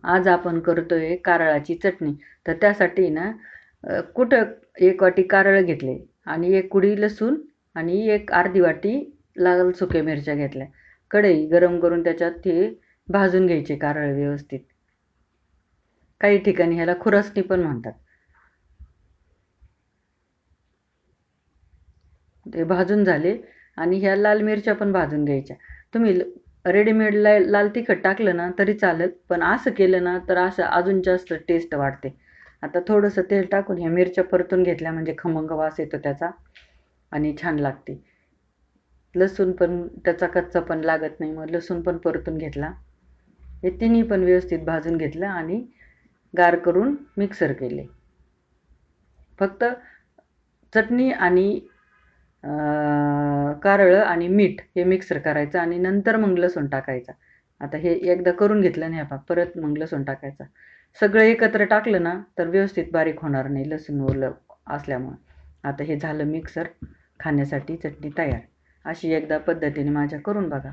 आज आपण करतोय कारळाची चटणी. तर त्यासाठी ना कुठं 1 वाटी कारळ घेतले आणि 1 कुडी लसूण आणि 1 अर्धी वाटी लाल सुक्या मिरच्या घेतल्या. कढई गरम करून त्याच्यात ते भाजून घ्यायचे कारळ व्यवस्थित. काही ठिकाणी ह्याला खुरसणी पण म्हणतात. ते भाजून झाले आणि ह्या लाल मिरच्या पण भाजून घ्यायच्या. तुम्ही रेडीमेड लाल तिखट टाकलं ना तरी चालेल, पण असं केलं ना तर असं अजून जास्त टेस्ट वाढते. आता थोडंसं तेल टाकून ह्या मिरच्या परतून घेतल्या म्हणजे खमंग वास येतो त्याचा आणि छान लागते. लसूण पण त्याचा कच्चा पण लागत नाही, मग लसूण पण परतून घेतला. हे तिन्ही पण व्यवस्थित भाजून घेतलं आणि गार करून मिक्सर केले. फक्त चटणी आणि कारळं आणि मीठ हे मिक्सर करायचं आणि नंतर मग लसूण टाकायचा. आता हे एकदा करून घेतलं नाही आपण परत मग लसूण टाकायचा. सगळं एकत्र टाकलं ना तर व्यवस्थित बारीक होणार नाही लसूण ओलं असल्यामुळं. आता हे झालं मिक्सर, खाण्यासाठी चटणी तयार. अशी एकदा पद्धतीने माझ्या करून बघा.